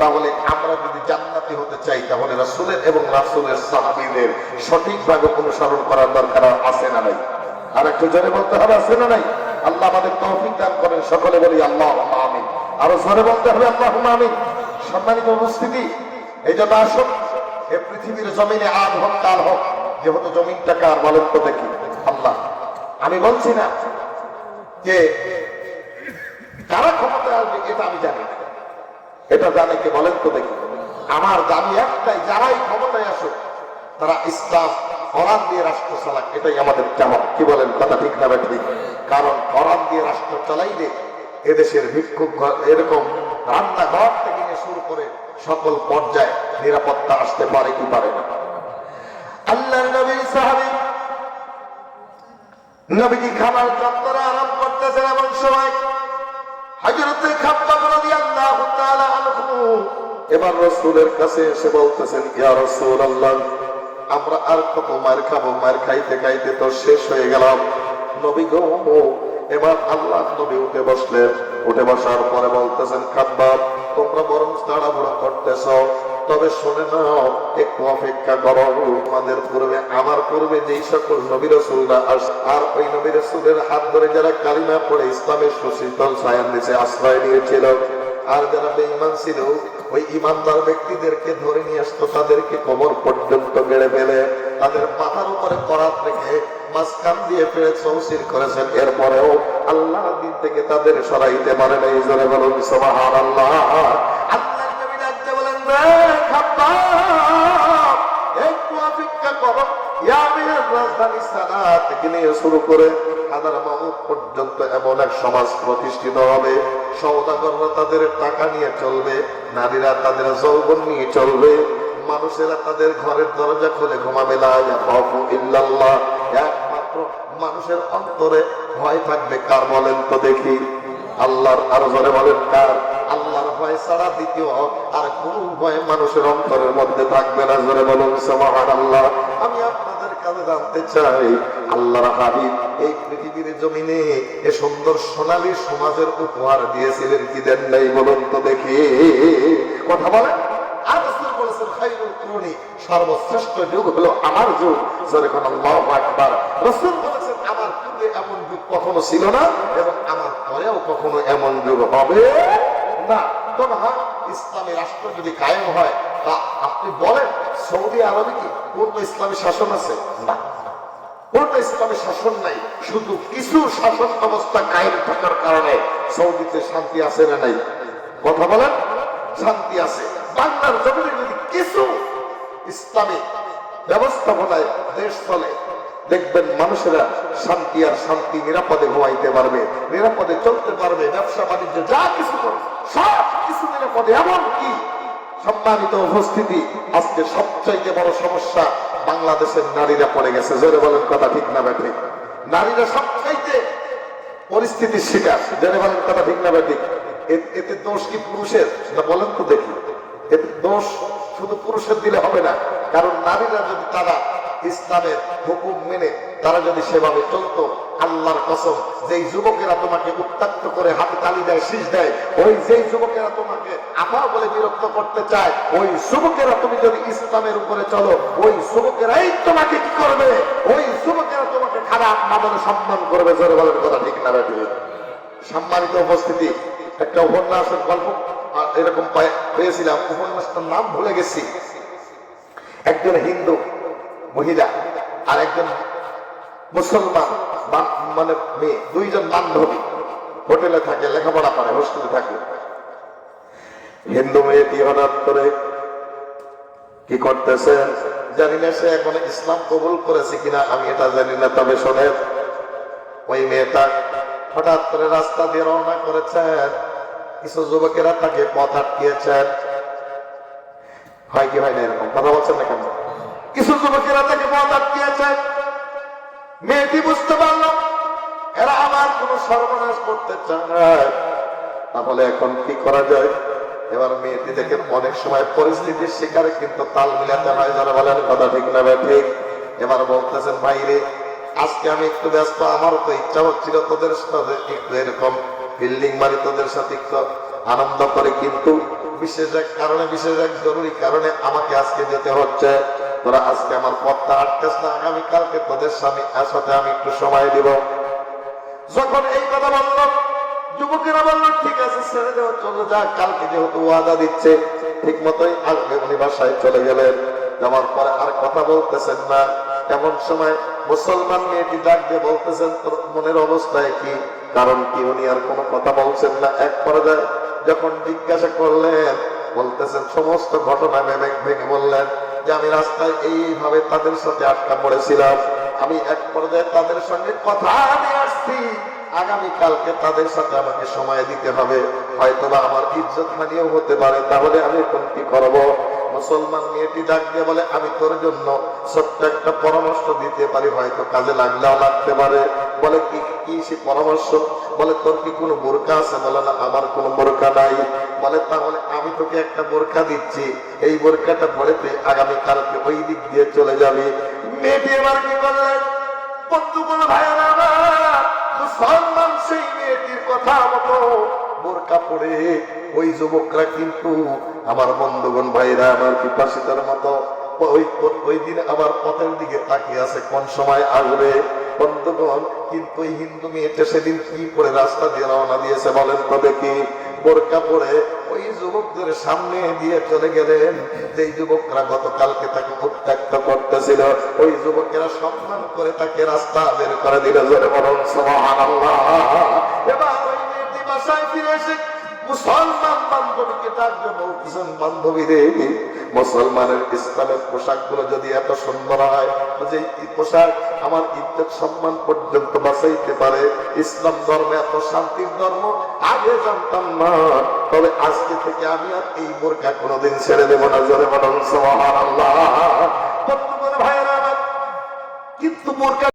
তাহলে আমরা যদি জান্নাতি হতে চাই তাহলে রাসূলের এবং রাসূলের সাহাবীদের সঠিকভাবে অনুসরণ করার দরকার আছে না নাই? আর একটু জোরে বলতে হবে, আছে না নাই? আল্লাহ আমাদের তৌফিক দান করেন, সকলে বলি আল্লাহুম্মা আমিন। আরো জোরে বলতে হবে আল্লাহুম্মা আমিন। সম্মানিত উপস্থিতি, এই জন্য আসুন, এই পৃথিবীর জমিনে আজ হোক কাল হোক, যেহেতু জমিনটা কার বলেন তো দেখি? আল্লাহ। আমি বলছি না যে কারা ক্ষমতায় আসবে এটা আমি জানি না, এটা জানে কে বলেন তো দেখি? আমার দাবি একটাই, যারাই ক্ষমতায় আসুক তারা ইসলাম কোরআন দিয়ে রাষ্ট্র চালাক, এটাই আমাদের চাওয়া। কি বলেন, কথা ঠিক না ঠিক? কারণ কোরআন দিয়ে রাষ্ট্র চালাইলে এদেশের ভিক্ষুক এরকম রান্নাঘর থেকে নিয়ে শুরু করে সকল পর্যায়ে নিরাপত্তা আসতে পারে কি পারে না? আল্লাহর নবী সাহাবী নবীজি খাবার চত্বরে আরাম করতেছেন, এমন সময় হযরতে খাব্বাব রাদিয়াল্লাহু তাআলা আনহু এবার রাসূলের কাছে এসে বলতেছেন, ইয়া রাসূলুল্লাহ, আমরা আর কত মার খাবো? মার খাইতে খাইতে তো শেষ হয়ে গেলাম। নবী গো, এবার আল্লাহর নবী উঠে বসলেন। উঠে বসার পরে বলতেছেন, খাব্বাব, তোমরা বরং তাড়াহুড়ো করতেছো, তবে শুনে নাও, একটু অপেক্ষা করো। আমাদের পূর্বে, আমার পূর্বে যেই সকল নবী রাসূলরা আর ওই নবী রাসূলের হাত ধরে যারা কালিমা পড়ে ইসলামের সুশীতল ছায়ার নিচে আশ্রয় নিয়েছিল, আর যারা বেঈমান ছিল ওই ইমানদার ব্যক্তিদেরকে ধরে নিয়ে আসতো, তাদেরকে কোমর পর্যন্ত গেড়ে ফেলে তাদের মাথার উপরে করাত রেখে মাঝখান দিয়ে ফেলে চৌচির করেছেন। এরপরেও আল্লাহ দিন থেকে তাদের সরাইতে পারে না। এই জোরে বলুন সুবহানাল্লাহ। আল্লাহর নবী ডাকতে বলেন, খাব্বাব, একটু অপেক্ষা করো। ইয়ামের রাজধানী সানা থেকে নিয়ে শুরু করে হাজার মাউত পর্যন্ত এমন এক সমাজ প্রতিষ্ঠিত হবে, সওদাগররা তাদের টাকা নিয়ে চলবে, নারীরা তাদের যৌবন নিয়ে চলবে, মানুষেরা তাদের ঘরের দরজা খুলে ঘুমাবে। লা ইয়াখাফু ইল্লাল্লাহ, একমাত্র মানুষের অন্তরে ভয় থাকবে কার বলেন তো দেখি? আল্লাহর। আরো জোরে বলেন কার? আল্লাহর ভয় ছাড়া দ্বিতীয় আর কোন ভয় মানুষের অন্তরের মধ্যে থাকবে না। জোরে বলুন সুবহানাল্লাহ। আমি আপনাদের কাছে জানতে চাই, আল্লাহর হাবিব এই পৃথিবীর জমিনে এ সুন্দর সোনালী সমাজের উপহার দিয়েছিলেন কি দেন নাই বলুন তো দেখি? কথা বলেন। আর রাসূল বলেছেন, খায়রুল কুরুনি, সর্বশ্রেষ্ঠ যুগ হলো আমার যুগ। জোরে কোন আল্লাহু আকবার। রাসূল বলেছেন, আমার পূর্বে এমন যুগ কখনো ছিল না এবং আমার পরেও কখনো এমন যুগ হবে না। তবে হ্যাঁ, ইসলামী রাষ্ট্র যদি কায়েম হয়, তা আপনি বলেন সৌদি আরবে কি পূর্ণ ইসলামী শাসন আছে? না, পূর্ণ ইসলামী শাসন নাই। শুধু কিছু শাসন ব্যবস্থা কায়েম থাকার কারণে সৌদিতে শান্তি আছে না নাই? কথা বলেন, শান্তি আছে। বাংলার জমিনে যদি কিছু ইসলামী ব্যবস্থাপনায় দেশ চলে, দেখবেন মানুষেরা শান্তি আর শান্তি, নিরাপদে ঘুমাইতে পারবে, নিরাপদে চলতে পারবে, ব্যবসা বাণিজ্য যা কিছু করবে সব কিছু নিরাপদে। এমন কি সম্মানিত উপস্থিতি, আজকে সবচাইতে বড় সমস্যা বাংলাদেশের নারীরা পড়ে গেছে। জোরে বলেন, কথা ঠিক না ব্যাঠি? নারীরা সবচাইতে পরিস্থিতির শিকার। জোরে বলেন, কথা ঠিক না ব্যাঠি? এতে দোষ কি পুরুষের? না বলেন তো দেখি। এতে দোষ শুধু পুরুষের দিলে হবে না, কারণ নারীরা যদি তারা ইসলামের হুকুম মেনে তারা যদি সেভাবে চলতো, আল্লাহর কসম, যেই যুবকেরা তোমাকে উত্ত্যক্ত করে হাতে তালি দেয়, শীষ দেয়, ওই যেই যুবকেরা তোমাকে আপা বলে বিরক্ত করতে চায়, ওই যুবকেরা তুমি যদি ইসলামের উপরে চলো, ওই যুবকেরাই তোমাকে কি করবে? ওই যুবকেরা তোমাকে খারাপ মাদনে সম্মান করবে। জোরে বলেন, কথা ঠিক না ব্যাঠি? সম্মানিত উপস্থিতি, একটা উপন্যাসের গল্প এরকম পেয়েছিলাম, উপন্যাসটার নাম ভুলে গেছি। একজন হিন্দু মহিলা আর একজন মুসলমান মানে মেয়ে, দুইজন বান্ধবী হোটেলে থাকে, লেখাপড়া করে, হোস্টেলে থাকে। হিন্দু মেয়েটি হঠাৎ করে কি করতেছে জানি না, সে এখন ইসলাম কবুল করেছে কিনা আমি এটা জানি না, তবে শোনেন, ওই মেয়েটা হঠাৎ করে রাস্তা দিয়ে রওনা করেছেন, কিছু যুবকেরা তাকে পথ আটকিয়েছেন। হয় কি হয় না এরকম? কথা বলছেন না কেন? কিছু যুবকেরা তাকে পথ আটকিয়েছেন। মেয়েটি বুঝতে পারল এরা আমার কোন সর্বনাশ করতে চায়, তাহলে এখন কি করা যায়? এবার মেয়েটি দেখেন অনেক সময় পরিস্থিতির শিকারে কিন্তু তাল মিলাতে হয়। যারা বলেন, কথা ঠিক না ঠিক? এবার বলতেছেন, ভাই রে, আজকে আমি একটু ব্যস্ত, আমারও তো ইচ্ছা হচ্ছিল তোদের সাথে একটু এরকম বিল্ডিং মারি, তোদের সাথে একটু আনন্দ করে, কিন্তু বিশেষ এক কারণে, বিশেষ এক জরুরি কারণে আমাকে আজকে যেতে হচ্ছে। তোরা আজকে আমার পথটা আটকাস না, আগামীকালকে তোদের সাথে আমি একটু সময় দিব। যখন এই কথা বলল, যুবকেরা বলল ঠিক আছে ছেড়ে দেওয়া, চলে যা, কালকে যেহেতু ওয়াদা দিচ্ছে। ঠিক মতোই আজকে উনি বাসায় চলে গেলেন। যাওয়ার পরে আর কথা বলতেছেন না। এমন সময় মুসলমান মেয়েটি ডাক দিয়ে বলতেছেন তোর মনের অবস্থায় কি, কারণ কি? উনি আর কোনো কথা বলছেন না। এক পর্যায়ে যখন জিজ্ঞাসা করলেন, বলতেছেন সমস্ত ঘটনা ভেঙে বললেন যে আমি রাস্তায় এইভাবে তাদের সাথে আটকা পড়েছিলাম। আমি এক পর্যায়ে তাদের সঙ্গে কথা নিয়ে আসছি, আগামীকালকে তাদের সাথে আমাকে সময় দিতে হবে, হয়তোবা আমার ইজ্জত হানিও হতে পারে, তাহলে আমি এখন কি করবো? মুসলমান মেয়েটি ডাক দিয়ে বলে আমি তোর জন্য ছোট্ট একটা পরামর্শ দিতে পারি, হয়তো কাজে লাগলেও লাগতে পারে। বলে কি কি সে পরামর্শ? বলে তোর কি কোনো বোরকা আছে? বলে না, আমার কোনো বোরকা নাই। বলে তাহলে আমি তোকে একটা বোরকা দিচ্ছি, এই বোরকাটা পরে তুই আগামীকালকে ওই দিক দিয়ে চলে যাবি। মেয়েটি এবার কি করলেন? বন্ধুগণ, ভাইয়েরা আমার, মুসলমান সেই মেয়েটির কথা মতো বোরকা পরে ওই যুবকরা কিন্তু আমার বন্ধুগণ ভাইরা আমার পিপাসিতার মতো ওই দিন আবার পথের দিকে তাকিয়ে আছে, কোন সময় আসবে। বন্ধুগণ, কিন্তু ওই হিন্দু মেয়েটা সেদিন কি করে রাস্তা দিয়ে রওনা দিয়েছে বলেন তো দেখি? বোরকা পরে ওই যুবকদের সামনে দিয়ে চলে গেলেন। যেই যুবকরা গতকালকে তাকে উত্ত্যক্ত করতেছিল, ওই যুবকেরা সম্মান করে তাকে রাস্তা বের করে দিল। জোরে বলুন সুবহানাল্লাহ। এবার ওই মেয়েটি বাসায় ফিরে এসে মুসলমান বান্ধবীকে ডাকবে, বলতেছেন বান্ধবী রে, মুসলমানের ইসলামের পোশাক গুলো যদি এত সুন্দর হয়, যে পোশাক আমার ইজ্জত সম্মান পর্যন্ত বাঁচাইতে পারে, ইসলাম ধর্ম এত শান্তির ধর্ম, আগে জানতাম না। তবে আজকে থেকে আমি আর এই বোরকা কোনোদিন ছেড়ে দেবো না। জোরে বলুন সুবহানাল্লাহ। ভাইয়েরা, কিন্তু বোরকা